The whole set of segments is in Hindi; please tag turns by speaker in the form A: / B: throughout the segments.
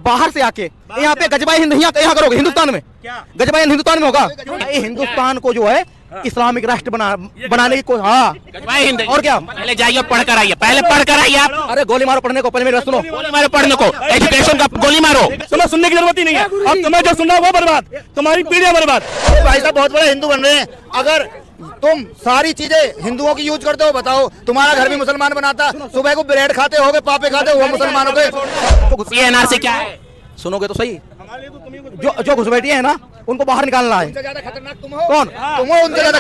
A: बाहर से आके यहाँ पे गजबाई हिंद यहाँ करोगे हिंदुस्तान में? क्या गजबाई हिंदुस्तान में होगा? हिंदुस्तान को जो है इस्लामिक राष्ट्र बनाने की कोशिश। हाँ और क्या?
B: पहले जाइए पढ़ कर आइए, पहले पढ़ कर आइए आप।
A: अरे गोली मारो पढ़ने को, पहले मेरी बात सुनो।
B: गोली मारो पढ़ने को, एजुकेशन का गोली मारो।
C: तुम्हें सुनने की जरूरत ही नहीं है। अब तुम्हें जो सुनना है वो बर्बाद, तुम्हारी पीढ़ियां बर्बाद।
D: भाई साहब बहुत बड़े हिंदू बन रहे हैं। अगर तुम सारी चीजें हिंदुओं की यूज करते हो, बताओ तुम्हारा घर भी मुसलमान बनाता, सुबह को ब्रेड खाते होगे, पापे खाते हो, मुसलमानों के।
B: एनआरसी क्या है?
A: सुनोगे तो सही। जो घुसपैठिए है ना उनको बाहर निकालना है।
D: उनसे ज्यादा खतरनाक तुम हो।
A: कौन?
D: तुम हो उनसे ज्यादा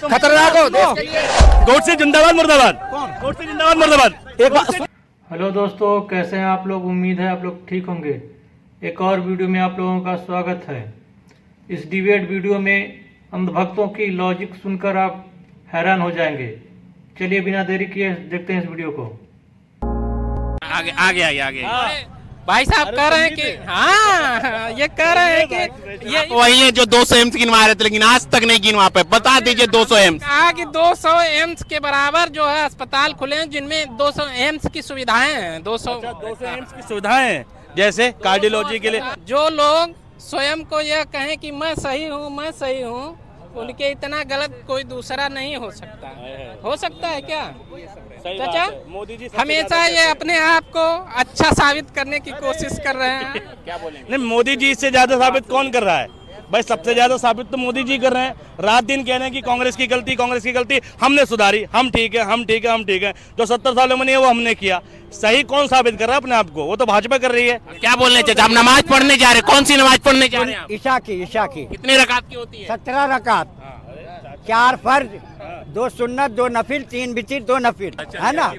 D: खतरनाक हो।
C: गोडसे जिंदाबाद मुर्दाबाद, गोडसे जिंदाबाद मुर्दाबाद।
A: एक बात
E: हेलो दोस्तों, कैसे हैं आप लोग? उम्मीद है आप लोग ठीक होंगे। एक और वीडियो में आप लोगों का स्वागत है। इस डिबेट वीडियो में अंधभक्तों की लॉजिक सुनकर आप हैरान हो जाएंगे। चलिए बिना देरी किए देखते हैं इस वीडियो को।
B: आगे
F: भाई साहब कह रहे हैं कि हाँ ये कह रहे हैं कि ये
B: वही है जो 200 एम्स गिनवा रहे थे, लेकिन आज तक नहीं गिनवा पाए। बता दीजिए 200 एम्स।
F: कहा कि 200 एम्स के बराबर जो है अस्पताल खुले हैं जिनमें 200 एम्स की सुविधाएं हैं। 200
C: एम्स की सुविधाएं हैं, जैसे कार्डियोलॉजी के लिए।
F: जो लोग स्वयं को यह कहें कि मैं सही हूँ, उनके इतना गलत कोई दूसरा नहीं हो सकता। हो सकता है क्या चाचा?
C: मोदी जी
F: हमेशा ये अपने आप को अच्छा साबित करने की कोशिश कर रहे हैं।
C: क्या बोलेंगे? नहीं, मोदी जी से ज्यादा साबित कौन कर रहा है भाई? सबसे ज्यादा साबित तो मोदी जी कर रहे हैं। रात दिन कह रहे हैं कि कांग्रेस की गलती हमने सुधारी, हम ठीक है। जो 70 सालों में नहीं है वो हमने किया। सही कौन साबित कर रहा है अपने आप को? वो तो भाजपा कर रही है।
B: क्या बोलने चाचा? हम नमाज पढ़ने जा रहे, कौन सी नमाज पढ़ने जा रहे हैं?
G: ईशा की
B: कितने रकात की होती है?
G: 17 रकात, 4 फर्ज, 2 सुन्नत, 2 नफिल, 3 वितर, 2 नफिल, है ना?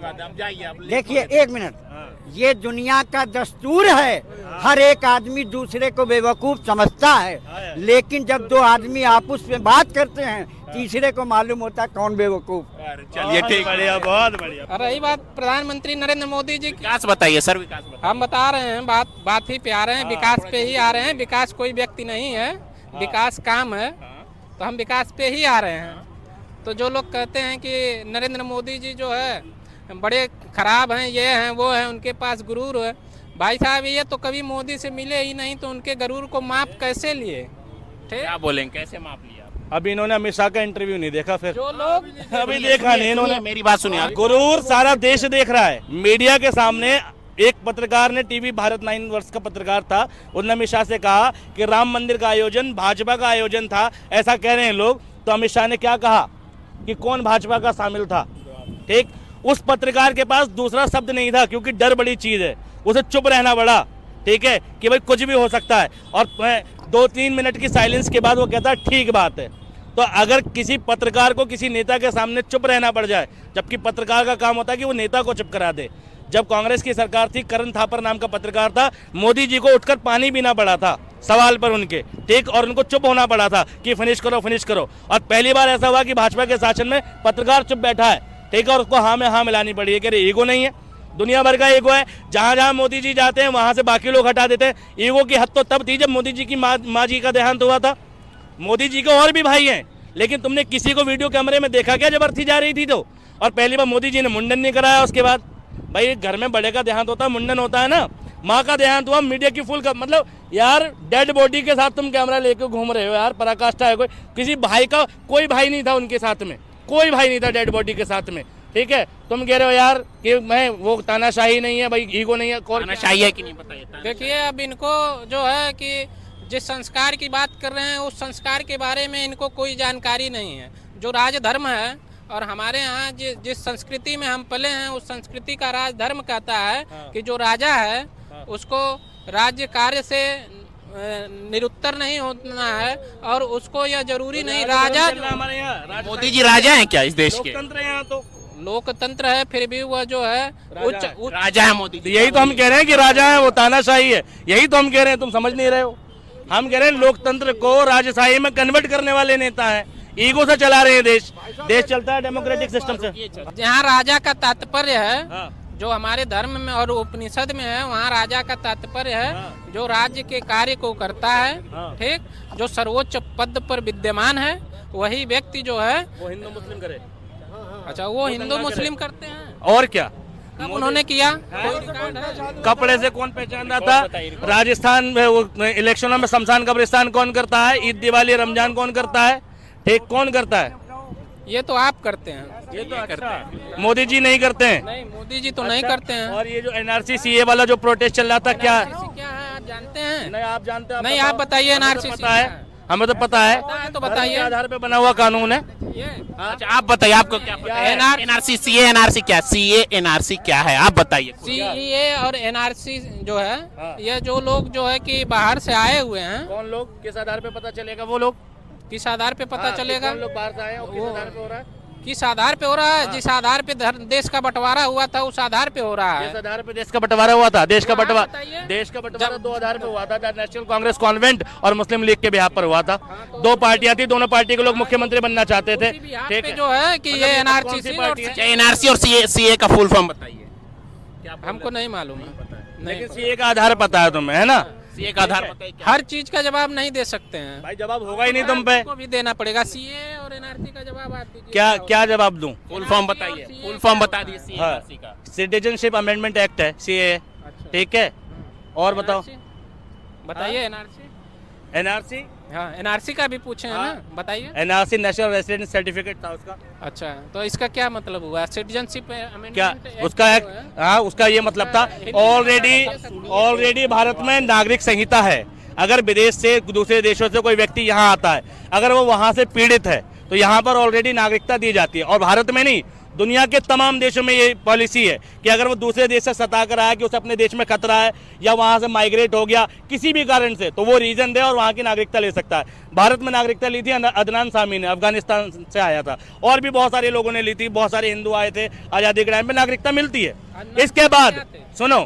G: देखिए 1 मिनट, ये दुनिया का दस्तूर है। हर एक आदमी दूसरे को बेवकूफ समझता है, लेकिन जब 2 आदमी आपस में बात करते हैं तीसरे को मालूम होता है कौन बेवकूफ।
C: चलिए ठीक, बढ़िया, बहुत बढ़िया।
F: रही बात प्रधानमंत्री नरेंद्र मोदी जी की,
B: विकास बताइए सर, विकास बताइए।
F: हम बता रहे हैं, बात ही पे आ रहे हैं, विकास पे ही आ रहे हैं। विकास कोई व्यक्ति नहीं है, विकास काम है, तो हम विकास पे ही आ रहे हैं। तो जो लोग कहते हैं कि नरेंद्र मोदी जी जो है बड़े खराब हैं, ये हैं वो हैं, उनके पास गुरूर है, भाई साहब ये तो कभी मोदी से मिले ही नहीं, तो उनके गुरूर को माप कैसे लिए? ठीक,
B: क्या बोलेंगे, कैसे माप लिया?
C: अभी इन्होंने अमित शाह का इंटरव्यू नहीं देखा, फिर
F: जो लोग
C: अभी देखा नहीं इन्होंने।
B: मेरी बात सुनिए।
C: गुरूर सारा देश देख रहा है। मीडिया के सामने एक पत्रकार ने, टीवी भारत 9 वर्ष का पत्रकार था, उन्होंने अमित शाह से कहा कि राम मंदिर का आयोजन भाजपा का आयोजन था, ऐसा कह रहे हैं लोग। तो अमित शाह ने क्या कहा कि कौन भाजपा का शामिल था? ठीक, उस पत्रकार के पास दूसरा शब्द नहीं था, क्योंकि डर बड़ी चीज है, उसे चुप रहना पड़ा। ठीक है कि भाई कुछ भी हो सकता है, और 2-3 मिनट की साइलेंस के बाद वो कहता है ठीक बात है। तो अगर किसी पत्रकार को किसी नेता के सामने चुप रहना पड़ जाए, जबकि पत्रकार का काम होता है कि वो नेता को चुप करा दे। जब कांग्रेस की सरकार थी, करण थापर नाम का पत्रकार था, मोदी जी को उठकर पानी पीना पड़ा था सवाल पर उनके, ठीक, और उनको चुप होना पड़ा था कि फिनिश करो। और पहली बार ऐसा हुआ कि भाजपा के शासन में पत्रकार चुप बैठा है, ठीक है, और उसको हाँ में हाँ मिलानी पड़ी है कि अरे ईगो नहीं है, दुनिया भर का ईगो है। जहां मोदी जी जाते हैं वहां से बाकी लोग हटा देते हैं। ईगो की हद तो तब थी जब मोदी जी की माँ जी का देहांत हुआ था। मोदी जी के और भी भाई हैं, लेकिन तुमने किसी को वीडियो कैमरे में देखा क्या जब अर्थी जा रही थी तो? और पहली बार मोदी जी ने मुंडन नहीं कराया। उसके बाद भाई घर में बड़े का देहांत होता है, मुंडन होता है ना। माँ का देहांत हुआ, मीडिया की फुल का मतलब यार डेड बॉडी के साथ तुम कैमरा लेके घूम रहे हो यार, पराकाष्ठा है। कोई किसी भाई का कोई भाई नहीं था उनके साथ में, कोई भाई नहीं था डेड बॉडी के साथ में। ठीक है, तुम कह रहे हो यार कि मैं वो तानाशाही नहीं है भाई, ईगो नहीं है,
B: तानाशाही है कि नहीं बताइए।
F: देखिए अब इनको जो है कि जिस संस्कार की बात कर रहे हैं उस संस्कार के बारे में इनको कोई जानकारी नहीं है। जो राजधर्म है, और हमारे यहाँ जिस संस्कृति में हम पले हैं उस संस्कृति का राजधर्म कहता है कि जो राजा है उसको राज्य कार्य से निरुत्तर नहीं होना है, और उसको यह जरूरी नहीं राजा।
C: हमारे यहाँ
B: मोदी जी राजा हैं क्या इस देश के?
C: लोकतंत्र यहाँ तो
F: लोकतंत्र है, फिर भी वह जो है उच्च
B: राजा है मोदी जी।
C: यही तो हम कह रहे हैं कि राजा है, वो तानाशाही है। यही तो हम कह रहे हैं, तुम समझ नहीं रहे हो। हम कह रहे हैं लोकतंत्र को राजशाही में कन्वर्ट करने वाले नेता हैं, ईगो से चला रहे हैं देश चलता है डेमोक्रेटिक सिस्टम से।
F: जहाँ राजा का तात्पर्य है, जो हमारे धर्म में और उपनिषद में है, वहाँ राजा का तात्पर्य है जो राज्य के कार्य को करता है, ठीक, जो सर्वोच्च पद पर विद्यमान है, वही व्यक्ति जो है
C: वो हिंदू मुस्लिम करे।
F: अच्छा, वो हिंदू मुस्लिम करते हैं।
C: और क्या,
F: कब उन्होंने किया? कोई रिकॉर्ड है?
C: कपड़े से कौन पहचानता था? राजस्थान में वो इलेक्शनों में शमशान कब्रिस्तान कौन करता है? ईद दिवाली रमजान कौन करता है? ठीक, कौन करता है?
F: ये तो आप करते हैं।
C: ये तो करते हैं, मोदी जी नहीं करते हैं।
F: नहीं, मोदी जी तो नहीं करते हैं।
C: और ये जो एनआरसी सीए वाला जो प्रोटेस्ट चल रहा था, क्या
F: क्या है आप जानते हैं?
C: नहीं आप जानते हैं?
F: नहीं, आप बताइए। एनआरसी
C: पता है, हमें तो पता है।
F: तो बताइए।
C: धर्म के आधार पे बना हुआ कानून है
F: ये
B: अच्छा आप बताइए, आपको क्या पता है? एनआरसी सीए एनआरसी क्या, सीए एनआरसी क्या है, आप बताइए।
F: सीए और एनआरसी जो है, ये जो लोग जो है कि बाहर से आए हुए हैं।
C: कौन लोग? किस आधार पे पता चलेगा? वो लोग
F: किस आधार पे पता चलेगा?
C: कौन लोग बाहर से आए हैं और किस आधार पे हो रहा है?
F: किस आधार पे हो रहा है? जिस आधार पे देश का बंटवारा हुआ था उस आधार पे हो रहा
C: जिस
F: है।
C: आधार पे देश का बंटवारा हुआ था, देश का
F: हाँ,
C: बंटवारा
F: बताइए।
C: देश का बंटवारा दो आधार पे हुआ था, नेशनल कांग्रेस कॉन्वेंट और मुस्लिम लीग के बिहार पर हुआ था। दो पार्टियां थी, दोनों पार्टी के लोग मुख्यमंत्री बनना चाहते थे। ठीक है,
F: जो है कि ये एनआरसी
B: एनआरसी और सीए का फुल फॉर्म बताइए।
F: हमको नहीं मालूम है।
C: लेकिन सीए का आधार पता है तुम्हें, है ना?
B: सीए का आधार बताइए क्या?
F: हर चीज का जवाब नहीं दे सकते हैं
C: भाई, जवाब होगा ही नहीं तुम पे।
F: को भी देना पड़ेगा। सीए और एनआरसी का जवाब आप दीजिए।
C: क्या जवाब दूं?
B: फुल फॉर्म बताइए, फुल फॉर्म बता दीजिए सीए एनआरसी का।
C: सिटीजनशिप अमेंडमेंट एक्ट है सीए, ठीक है। और बताओ,
F: बताइए। एनआरसी
C: एनआरसी
F: हाँ, एनआरसी का भी पूछे हैं ना, बताइए।
C: एनआरसी नेशनल रेसिडेंस सर्टिफिकेट था उसका।
F: अच्छा, तो इसका क्या मतलब हुआ? सिटीजनशिप
C: क्या उसका एक, हाँ उसका ये मतलब था, ऑलरेडी भारत में नागरिक संहिता है। अगर विदेश से दूसरे देशों से कोई व्यक्ति यहाँ आता है, अगर वो वहाँ से पीड़ित है तो यहाँ पर ऑलरेडी नागरिकता दी जाती है। और भारत में नहीं, दुनिया के तमाम देशों में ये पॉलिसी है कि अगर वो दूसरे देश से सता कर आया कि उसे अपने देश में खतरा है या वहाँ से माइग्रेट हो गया किसी भी कारण से, तो वो रीजन दे और वहाँ की नागरिकता ले सकता है। भारत में नागरिकता ली थी अदनान सामी ने, अफगानिस्तान से आया था, और भी बहुत सारे लोगों ने ली थी, बहुत सारे हिंदू आए थे। आज़ादी के टाइम पे नागरिकता मिलती है। इसके बाद सुनो,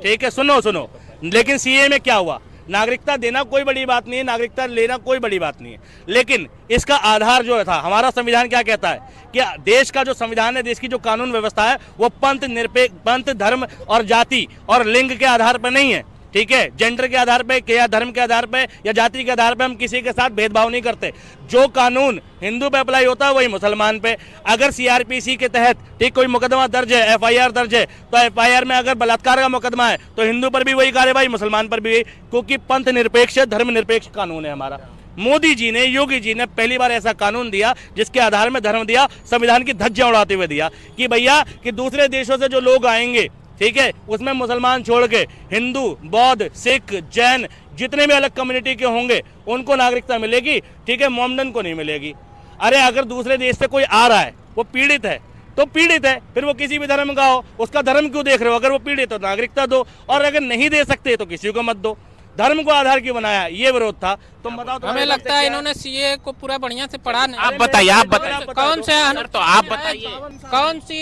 C: ठीक है, सुनो, लेकिन सीए में क्या हुआ? नागरिकता देना कोई बड़ी बात नहीं है, नागरिकता लेना कोई बड़ी बात नहीं है, लेकिन इसका आधार जो था, हमारा संविधान क्या कहता है कि देश का जो संविधान है, देश की जो कानून व्यवस्था है, वो पंथ, धर्म और जाति और लिंग के आधार पर नहीं है। ठीक है, जेंडर के आधार पे या धर्म के आधार पे या जाति के आधार पे हम किसी के साथ भेदभाव नहीं करते। जो कानून हिंदू पे अप्लाई होता है वही मुसलमान पे। अगर सीआरपीसी के तहत ठीक कोई मुकदमा दर्ज है, एफआईआर दर्ज है, तो एफआईआर में अगर बलात्कार का मुकदमा है तो हिंदू पर भी वही कार्रवाई, मुसलमान पर भी वही, क्योंकि पंथ निरपेक्ष, धर्म निरपेक्ष कानून है हमारा। मोदी जी ने, योगी जी ने पहली बार ऐसा कानून दिया जिसके आधार में धर्म दिया, संविधान की धज्जियां उड़ाते हुए दिया कि भैया कि दूसरे देशों से जो लोग आएंगे, ठीक है, उसमें मुसलमान छोड़ के हिंदू, बौद्ध, सिख, जैन, जितने भी अलग कम्युनिटी के होंगे उनको नागरिकता मिलेगी, ठीक है, मोमडन को नहीं मिलेगी। अरे अगर दूसरे देश से कोई आ रहा है, वो पीड़ित है तो पीड़ित है, फिर वो किसी भी धर्म का हो, उसका धर्म क्यों देख रहे हो? अगर वो पीड़ित हो तो नागरिकता दो, और अगर नहीं दे सकते तो किसी को मत दो। धर्म को आधार क्यों बनाया? ये विरोध था। तुम बताओ।
F: हमें लगता है इन्होंने सीए को पूरा बढ़िया से पढ़ा नहीं।
B: आप बताइए
F: कौन से
B: तो आप बताइए
F: कौन सी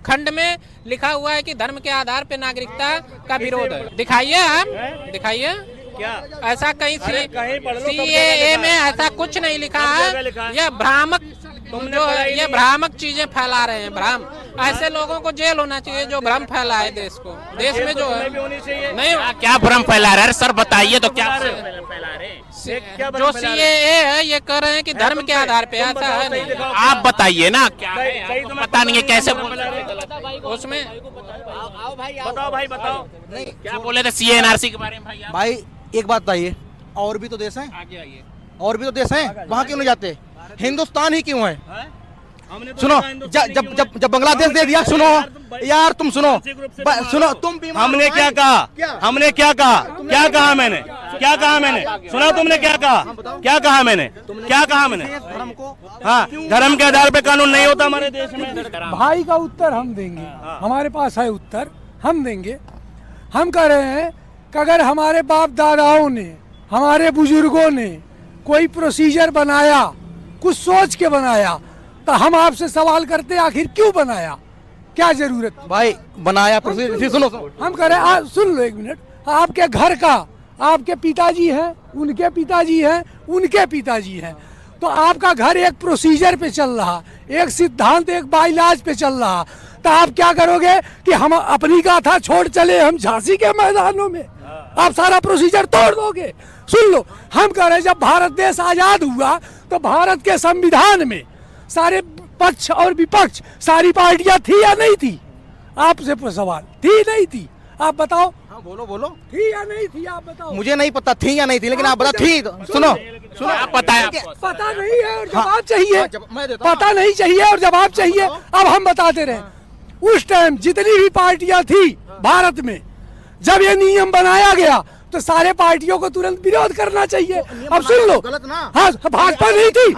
F: खंड में लिखा हुआ है कि धर्म के आधार पे नागरिकता का विरोध है? दिखाइए, आप दिखाइए।
C: क्या
F: ऐसा कहीं
C: पढ़ लो,
F: सीएए में ऐसा कुछ नहीं लिखा है। यह भ्रामक, जो ये भ्रामक चीजें फैला रहे हैं, भ्रम। ऐसे लोगों को जेल होना चाहिए जो भ्रम फैलाए देश को, देश में जो है नहीं।
B: क्या भ्रम फैला रहे हैं सर, बताइए तो क्या फैला रहे हैं?
F: जो सीएए है ये कह रहे हैं कि धर्म के आधार पे, ऐसा है नहीं।
B: आप बताइए ना, क्या है? पता नहीं है कैसे बोल रहे हैं
F: उसमें।
C: बताओ भाई, बताओ
B: क्या बोले थे सीए एनआरसी के बारे में भाई?
A: भाई एक बात बताइए, और भी तो देश हैं,
B: आगे आइए।
A: और भी तो देश हैं, वहाँ क्यों नहीं जाते? हिंदुस्तान ही क्यों है?
C: हमने तो
A: सुनो, जब बांग्लादेश दे दिया, सुनो यार, तुम सुनो, तुम भी
C: हमने क्या कहा? हमने क्या कहा? क्या कहा मैंने? क्या कहा मैंने? सुना तुमने क्या कहा? क्या कहा मैंने? क्या कहा मैंने?
A: धर्म को,
C: हाँ, धर्म के आधार पे कानून नहीं होता हमारे देश में।
H: भाई का उत्तर हम देंगे, हमारे पास है उत्तर, हम देंगे। हम कह रहे हैं कि अगर हमारे बाप दादाओं ने, हमारे बुजुर्गों ने कोई प्रोसीजर बनाया, कुछ सोच के बनाया, तो हम आपसे सवाल करते आखिर क्यों बनाया, क्या जरूरत?
A: भाई बनाया प्रोसीजर। सुनो,
H: हम कह रहे हैं, सुन लो एक मिनट, आपके घर का, आपके पिताजी हैं, उनके पिताजी हैं, उनके पिताजी हैं, तो आपका घर एक प्रोसीजर पे चल रहा, एक सिद्धांत, एक बाइलाज पे चल रहा, तो आप क्या करोगे कि हम अपनी गाथा छोड़ चले हम झांसी के मैदानों में? आप सारा प्रोसीजर तोड़ दोगे। सुन लो, हम कह रहे हैं जब भारत देश आजाद हुआ तो भारत के संविधान में सारे पक्ष और विपक्ष, सारी पार्टियां थी या नहीं थी? आपसे सवाल थी नहीं थी आप बताओ,
A: हाँ बोलो बोलो,
H: थी या नहीं थी आप बताओ।
A: मुझे नहीं पता थी या नहीं थी, लेकिन आप बता थी। सुनो सुनो,
B: आप पता है आपको?
H: पता नहीं है और जवाब चाहिए,
A: मैं देता हूँ।
H: पता नहीं चाहिए और जवाब चाहिए। अब हम बताते रहे, उस टाइम जितनी भी पार्टियां थी भारत में, जब ये नियम बनाया गया तो सारे पार्टियों को तुरंत विरोध करना चाहिए। अब सुन लो,
A: गलत ना।
H: हाँ भाजपा नहीं थी,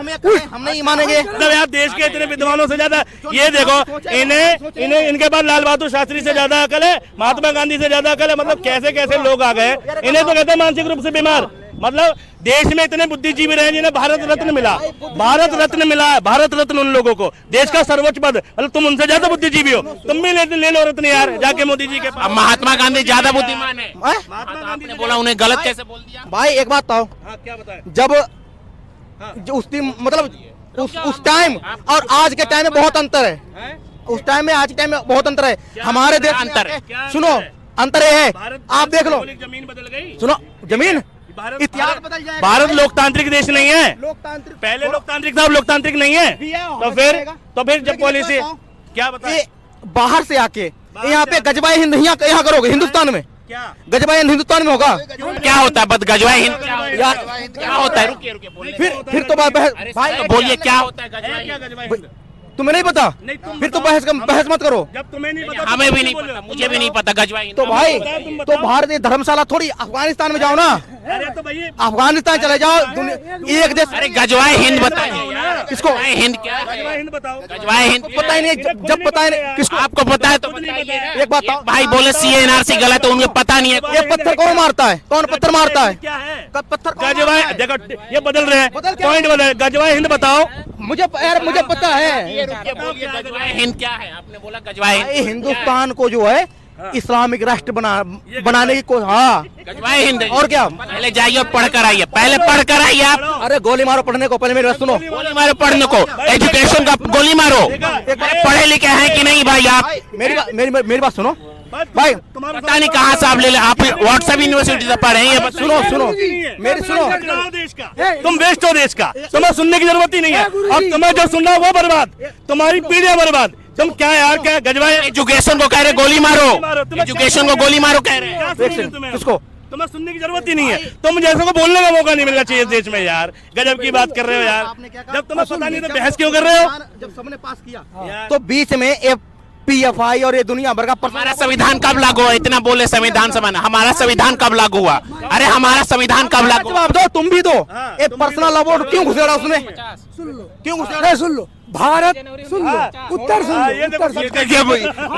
A: हम नहीं मानेंगे।
C: मतलब यार देश के इतने विद्वानों से ज्यादा ये देखो, इन्हें इनके पास लाल बहादुर शास्त्री से ज्यादा अकल है, महात्मा गांधी से ज्यादा अकल है। मतलब कैसे कैसे लोग आ गए, इन्हें तो कहते हैं मानसिक रूप से बीमार। मतलब देश में इतने बुद्धिजीवी रहे जिन्हें भारत रत्न मिला, भारत रत्न मिला है, भारत रत्न उन लोगों को, देश का सर्वोच्च पद। मतलब तुम उनसे ज्यादा बुद्धिजीवी हो, तुम भी ले लो रत्न यार जाके मोदी जी के पास।
B: अब महात्मा गांधी ज्यादा बुद्धिमान है।
C: महात्मा गांधी
B: आपने बोला उन्हें गलत कैसे बोल दिया?
A: भाई एक बात बताओ,
C: हाँ क्या बताएं?
A: जब जो उस दिन मतलब उस टाइम और आज के टाइम में बहुत अंतर है। उस टाइम में आज के टाइम में बहुत अंतर है। हमारे देश
B: अंतर है?
A: सुनो, अंतर ये है, आप देख लो।
C: जमीन बदल गई।
A: सुनो, जमीन
C: भारत
A: इतिहास बदल जाएगा।
C: भारत लोकतांत्रिक देश नहीं है।
A: लोकतांत्रिक
C: पहले लोकतांत्रिक था, अब लोकतांत्रिक नहीं है। तो फिर जब पॉलिसी क्या बताएं?
A: ये बाहर से आके यहाँ पे गजबाई हिंद यहाँ करोगे हिंदुस्तान में,
C: क्या
A: गजबाई हिंद हिंदुस्तान में होगा।
B: क्या होता है गजवाए हिंद? क्या होता है? रुकिए रुकिए, बोलिए।
A: फिर तो बात बहस,
B: भाई बोलिए क्या होता है
C: है क्या
B: गजवाए?
C: गजवा हिंद?
A: तुम्हें नहीं पता,
C: नहीं, तुम
A: फिर तो
C: बताओ।
A: बहस मत करो।
C: जब तुम्हें नहीं पता,
B: हमें
C: तुम
B: भी नहीं
C: बोल रहे
B: पता,
C: हो।
B: मुझे भी नहीं पता गजवाए हिंद।
A: तो भाई
C: तुम
A: तो
C: बताओ।
A: भारत ने धर्मशाला थोड़ी, अफगानिस्तान में जाओ ना,
C: अरे तो भाई
A: अफगानिस्तान चले जाओ, एक देश।
B: अरे गजवाए हिंद बताइए यार,
A: किसको?
B: गजवाए हिंद क्या है?
C: गजवा हिंद बताओ।
B: गजवाए हिंद
A: पता ही नहीं, जब पता ही नहीं किसको।
B: आपको पता है तो बताइए ना।
A: एक बात बताओ।
B: भाई बोले सीए एनआरसी गलत है, उनको पता नहीं है।
A: ये पत्थर कौन मारता है? कौन पत्थर मारता है?
C: क्या है?
A: पत्थर कौन
C: गजवा
A: मारता है?
C: देखो ये बदल रहे हैं,
A: बदल क्या?
C: पॉइंट बदल। गजवा हिंद बताओ।
A: मुझे यार मुझे पता है।
B: बोलिए गजवाए हिंद क्या है? आपने बोला गजवाए
A: भाई
B: हिंद।
A: हिंदुस्तान को जो है इस्लामिक राष्ट्र बनाने की कोशिश। हाँ
B: गजवाए हिंद
A: और क्या?
B: पहले जाइए पढ़ कर आइए, पहले पढ़ कर आइए आप।
A: अरे गोली मारो पढ़ने को, पहले मेरी बात सुनो।
B: गोली मारो पढ़ने को, एजुकेशन का गोली मारो। पढ़े लिखे हैं कि नहीं भाई आप?
A: मेरी बात सुनो भाई।
B: पता नहीं कहाँ से आप ले आप व्हाट्सएप यूनिवर्सिटी से पढ़े हैं ये बस।
A: सुनो मेरी सुनो।
C: देश का तुम वेस्ट हो, देश का तुम्हें सुनने की जरूरत ही नहीं है। और तुम्हें जो सुनना वो बर्बाद, तुम्हारी पीढ़ियां बर्बाद। तुम क्या यार, क्या गजवा
B: एजुकेशन को कह रहे गोली मारो, एजुकेशन को गोली मारो कह रहे हैं।
A: किसको?
C: तुम्हें सुनने की जरूरत ही नहीं है। तुम जैसे को बोलने का मौका नहीं मिलना चाहिए देश में यार। गजब की बात कर रहे हो यार। जब तुम्हें पता नहीं तो बहस क्यों कर रहे हो?
A: जब सबने पास किया तो बीच में PFI और ये दुनिया भर का
B: हमारा संविधान कब लागू हुआ? इतना बोले संविधान समान, हमारा संविधान कब लागू हुआ? अरे हमारा संविधान कब लागू?
A: जवाब दो, तुम भी दो। एक पर्सनल अवार्ड क्यों घुसेड़ा उसमें? क्यों घुसेड़ा?
H: सुन लो, भारत सुन लो, उत्तर सुन लो, उत्तर सुन लो।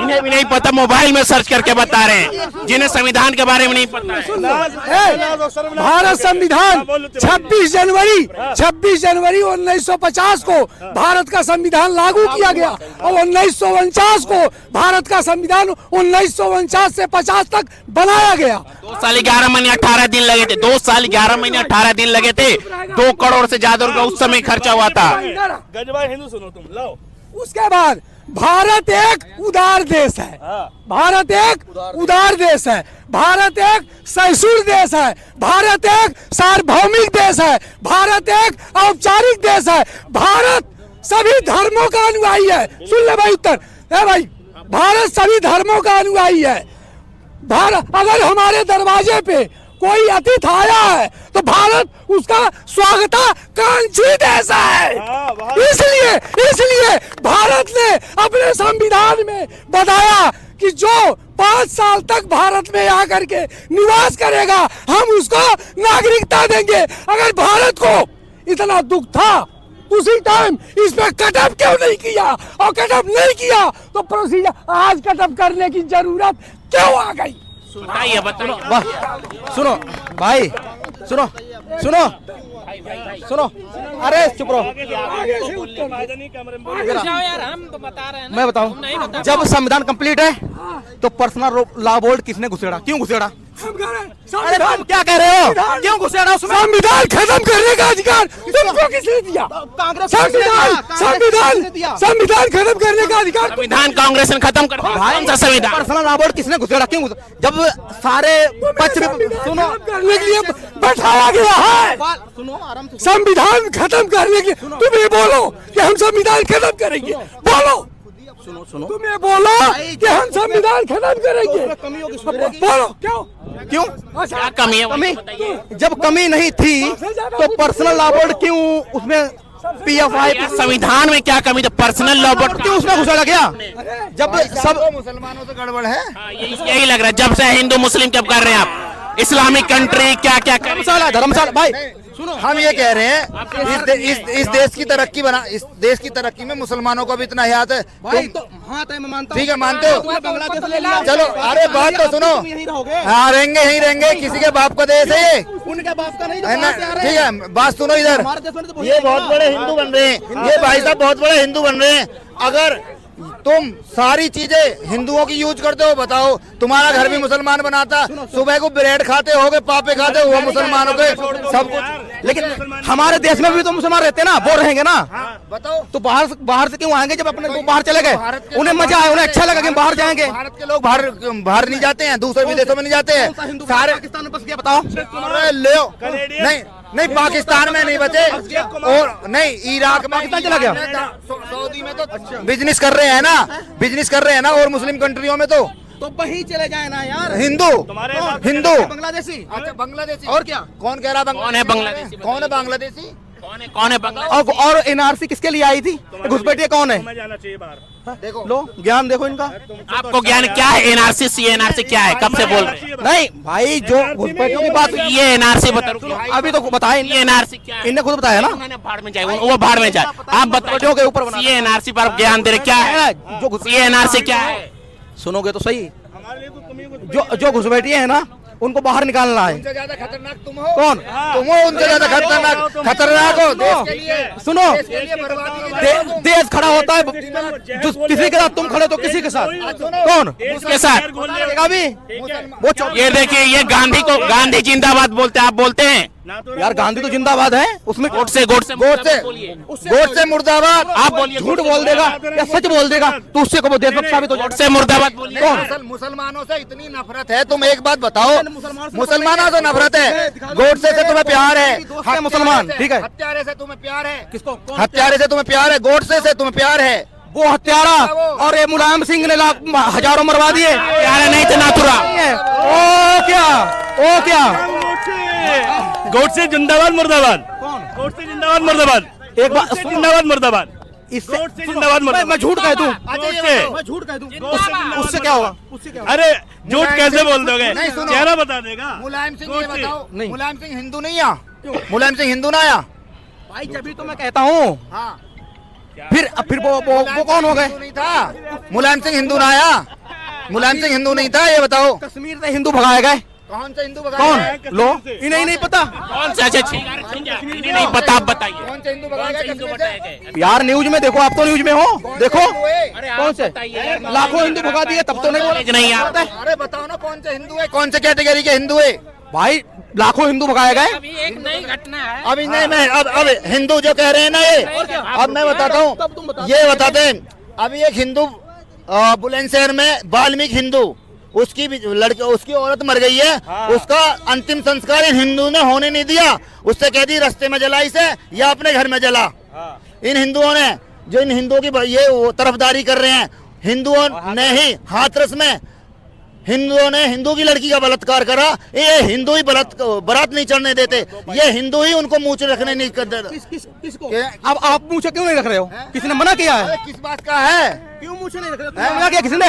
B: इन्हें भी नहीं पता, मोबाइल में सर्च करके बता रहे हैं जिन्हें संविधान के बारे में नहीं पता है।
H: भारत संविधान 26 जनवरी 1950 को भारत का संविधान लागू किया गया और 1949 को भारत का संविधान 1949 से 50 तक बनाया गया।
B: 2 साल 11 महीने 18 दिन लगे थे। 2 साल 11 महीने 18 दिन लगे थे। 2 करोड़ से ज्यादा रुपया उस समय खर्चा हुआ था।
C: गजवा हिंदू सुनो तुम, लाओ।
H: उसके बाद भारत एक उदार देश है, भारत एक उदार देश है, भारत एक सहिष्णु देश है, भारत एक सार्वभौमिक देश है, भारत एक औपचारिक देश है, भारत सभी धर्मों का अनुयायी है। सुन ले भाई उत्तर है भाई, भारत सभी धर्मों का अनुयायी है। भारत अगर हमारे दरवाजे पे कोई अतिथि आया है तो भारत उसका स्वागताकांक्षी देश है। इसलिए भारत ने अपने संविधान में बताया कि जो 5 साल तक भारत में आकर के निवास करेगा हम उसको नागरिकता देंगे। अगर भारत को इतना दुख था उसी टाइम इस पे कटअप क्यों नहीं किया? और कटअप नहीं किया तो प्रोसीजर आज कटअप करने की जरूरत क्यों आ गई?
B: बताइए बताइए।
A: वाह सुनो भाई, सुनो अरे चुप रहो।
F: यार हम तो बता रहे हैं ना।
A: मैं बताऊं, जब संविधान कंप्लीट है तो पर्सनल लॉ बोर्ड किसने घुसेड़ा? क्यों घुसेड़ा? अरे तुम क्या कह रहे हो? क्यों घुसेड़ा उसमें?
H: संविधान खत्म करने का अधिकार तुमको किसने दिया?
A: कांग्रेस
H: संविधान खत्म करने का अधिकार
B: संविधान कांग्रेस ने खत्म कर दिया। कौन सा संविधान?
A: पर्सनल लॉ बोर्ड किसने घुसेड़ा? क्यों? जब सारे पक्ष सुनो
H: करने के लिए बैठाया गया है।
A: सुनो आराम से।
H: संविधान खत्म करने के लिए तुम ये बोलो कि हम संविधान खत्म करेंगे, बोलो।
A: सुनो
H: तुम ये बोलो कि हम संविधान खत्म करेंगे,
A: कमी होगी
H: बोलो क्यों?
A: क्यों
B: क्या कमी है
A: कमी? जब कमी नहीं थी तो पर्सनल लॉ बोर्ड क्यों उसमें PFI
B: संविधान में क्या कमी? तो पर्सनल लॉ बोर्ड
A: क्यों उसमें घुसा गया? जब सब
D: मुसलमानों से गड़बड़ है।
B: यही लग रहा है जब से हिंदू मुस्लिम कब कर रहे हैं आप? इस्लामिक कंट्री क्या क्या कर
A: धर्मशाला भाई सुनो,
D: हम ये कह रहे हैं इस देश की तरक्की में मुसलमानों का भी इतना हाथ है।
A: भाई तो हाथ है, मैं मानता हूं।
D: ठीक है, मानते हो?
A: बांग्लादेश ले लिया,
D: चलो, अरे बात तो सुनो।
A: यहीं रहोगे।
D: हाँ, रहेंगे यहीं रहेंगे, किसी के बाप का देश है ये,
A: उनके बाप का नहीं, जो
D: है ना?
A: बाहर से आ रहे
D: ठीक
A: हैं।
D: है, बात सुनो इधर।
A: हमारे देश में तो
D: ये बहुत बड़े हिंदू बन रहे हैं, ये भाई साहब बहुत बड़े हिंदू बन रहे हैं। अगर तुम सारी चीजें हिंदुओं की यूज करते हो, बताओ तुम्हारा घर भी मुसलमान बनाता, सुबह को ब्रेड खाते होगे, पापे खाते हो, वो मुसलमानों के सब कुछ।
A: लेकिन हमारे देश में भी तो मुसलमान रहते हैं ना, वो रहेंगे ना।
D: बताओ
A: तो बाहर से क्यों आएंगे? जब अपने को बाहर चले गए, उन्हें मजा आया, उन्हें अच्छा लगा कि बाहर जाएंगे।
D: भारत के लोग बाहर नहीं जाते हैं, दूसरे विदेशों में नहीं जाते हैं सारे।
A: पाकिस्तान में बस गया, बताओ।
D: अरे ले नहीं पाकिस्तान में नहीं बचे, और नहीं इराक में,
A: पाकिस्तान चला गया।
D: सऊदी में तो बिजनेस कर रहे हैं ना, बिजनेस कर रहे हैं ना, और मुस्लिम कंट्रियों में तो
A: वहीं चले जाए ना यार।
D: हिंदू
A: बांग्लादेशी।
D: अच्छा, बांग्लादेशी
A: और क्या?
D: कौन कह रहा?
B: कौन है बांग्लादेशी?
D: कौन है बांग्लादेशी?
B: कौन है बांग्लादेश?
A: और NRC किसके लिए आई थी? घुसपैठिया कौन है?
C: जाना चाहिए बाहर।
D: देखो
A: लो ज्ञान देखो इनका।
B: आपको ज्ञान क्या है? NRC CNRC क्या है? कब से बोल रहे हैं?
A: नहीं भाई, जो घुसपैठियों की बात,
B: ये NRC बताओ,
A: अभी तो बताया
B: ये NRC क्या है?
A: इनने खुद बताया ना।
B: उन्होंने भाड़ में जाए, वो भाड़ में जाए। आप बताओ
A: के ऊपर बना।
B: ये NRC पर आप ज्ञान दे रहे क्या है?
A: जो
B: ये NRC क्या है?
A: सुनोगे तो सही। जो घुसपैठिए है ना, उनको बाहर निकालना है।
D: उनसे ज्यादा खतरनाक तुम हो।
A: कौन?
D: तुम हो उनसे ज्यादा खतरनाक हो देश के लिए।
A: सुनो,
D: देश के लिए बर्बादी
A: देश खड़ा होता है जो किसी के साथ, तुम खड़े तो किसी के साथ। कौन?
B: उसके साथ
A: भी वो
B: ये देखिए, ये गांधी जिंदाबाद बोलते हैं, आप बोलते हैं
A: यार, गांधी तो जिंदाबाद है, उसमें
B: गोट से
D: मुर्दाबाद।
B: आप बोलिए,
A: झूठ बोल देगा या सच बोल देगा तो उससे को वो देशभक्त साबित हो
B: गोट से मुर्दाबाद बोलिए।
A: कौन?
D: मुसलमानों से इतनी नफरत है, तुम एक बात बताओ, मुसलमानों से नफरत है, गोडसे से तुम्हें प्यार है,
A: मुसलमान ठीक है,
D: हत्यारे से तुम्हें प्यार है,
A: किसको?
D: हत्यारे से तुम्हें प्यार है, गोडसे से तुम्हें प्यार है।
A: वो हत्यारा और ये मुलायम सिंह ने हजारों मरवा दिए।
B: प्यारे नहीं थे नाथुरा।
A: ओ क्या
C: गोट से जिंदाबाद मुर्दाबाद।
A: कौन?
C: गोट से जिंदाबाद मुर्दाबाद।
A: एक बात
C: जिंदाबाद मुर्दाबाद।
A: इससे
C: गोट से जिंदाबाद मुर्दाबाद।
A: मैं झूठ कह दूं,
C: मैं
A: झूठ कह दूं, उससे क्या होगा? उससे क्या होगा?
C: अरे झूठ कैसे बोल दोगे?
D: नहीं, सुनो।
C: चेहरा बता देगा।
D: मुलायम सिंह ये बताओ,
A: नहीं।
D: मुलायम सिंह हिंदू नहीं आया? मुलायम सिंह हिंदू ना आया?
A: भाई जब भी तो मैं कहता हूँ,
D: हाँ,
A: फिर वो कौन हो गए?
D: हिंदू नहीं था मुलायम सिंह, हिंदू ना आया? मुलायम सिंह हिंदू नहीं था, ये बताओ।
A: कश्मीर से हिंदू भगाए गए।
D: कौन से हिंदू भगाए
A: कौन?
D: गए?
A: लो, इन्हें नहीं पता
B: कौन से? अच्छा नहीं पता, आप बताइए।
D: कौन से हिंदू भगाए गए कश्मीर से?
A: यार, न्यूज में देखो, आप तो न्यूज में हो, देखो
B: अरे
A: कौन से लाखों हिंदू भगा दिए, तब तो नहीं बोला।
B: नहीं आता है।
D: अरे बताओ ना, कौन से हिंदू है, कौन से कैटेगरी के हिंदू है?
A: भाई लाखों हिंदू भगाए गए।
F: अभी एक नई घटना है।
D: अभी नहीं, मैं अब हिंदू जो कह रहे हैं ना, ये अब मैं बताता हूँ, ये बताते हैं। अभी एक हिंदू बुलंदशहर में वाल्मीकि हिंदू, उसकी भी लड़की, उसकी औरत मर गई है, उसका अंतिम संस्कार इन हिंदू ने होने नहीं दिया, उससे कह दी रास्ते में जला इसे या अपने घर में जला। इन हिंदुओं ने, जो इन हिंदुओं की ये तरफदारी कर रहे हैं, हिंदुओं ने ही हाथरस में हिंदुओं ने हिंदू की लड़की का बलात्कार करा। ये हिंदू ही बारात नहीं चढ़ने देते, ये हिंदू ही उनको मुँह रखने नहीं कर देते।
A: किसको? अब आप मुझे क्यों नहीं रख रहे हो? किसी ने मना किया है?
D: किस बात का है?
A: क्यों मुझे नहीं रख रहे हो? मना किया किसी ने?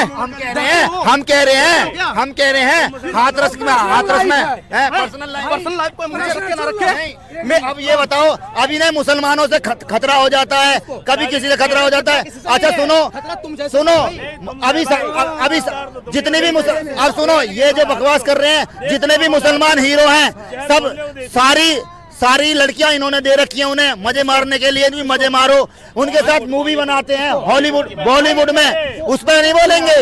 D: हम कह रहे हैं हाथरस में पर्सनल
A: लाइफ को मुझे रखे ना रखे।
D: मैं अब ये बताओ, अभी नहीं मुसलमानों से खतरा हो जाता है, कभी किसी से खतरा हो जाता है। अच्छा सुनो, अभी जितने भी अब सुनो, ये जो बकवास कर रहे हैं, जितने भी मुसलमान हीरो हैं, सब सारी लड़कियां इन्होंने दे रखी हैं उन्हें मजे मारने के लिए। भी मजे मारो, उनके साथ मूवी बनाते हैं हॉलीवुड बॉलीवुड में, उस पर नहीं बोलेंगे,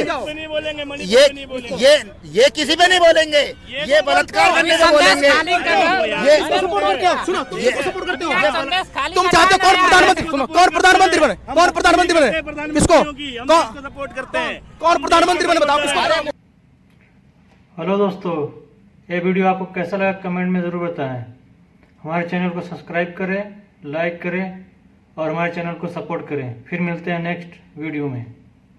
D: ये किसी पे नहीं बोलेंगे, ये बलात्कार करने से बोलेंगे।
A: तुम चाहते हो कौन प्रधानमंत्री? सुनो, कौन प्रधानमंत्री बने? कौन प्रधानमंत्री बने? किसको
C: सपोर्ट करते हैं?
A: कौन प्रधानमंत्री बने, बताओ किसको?
E: हेलो दोस्तों, ये वीडियो आपको कैसा लगा कमेंट में ज़रूर बताएं। हमारे चैनल को सब्सक्राइब करें, लाइक करें और हमारे चैनल को सपोर्ट करें। फिर मिलते हैं नेक्स्ट वीडियो में।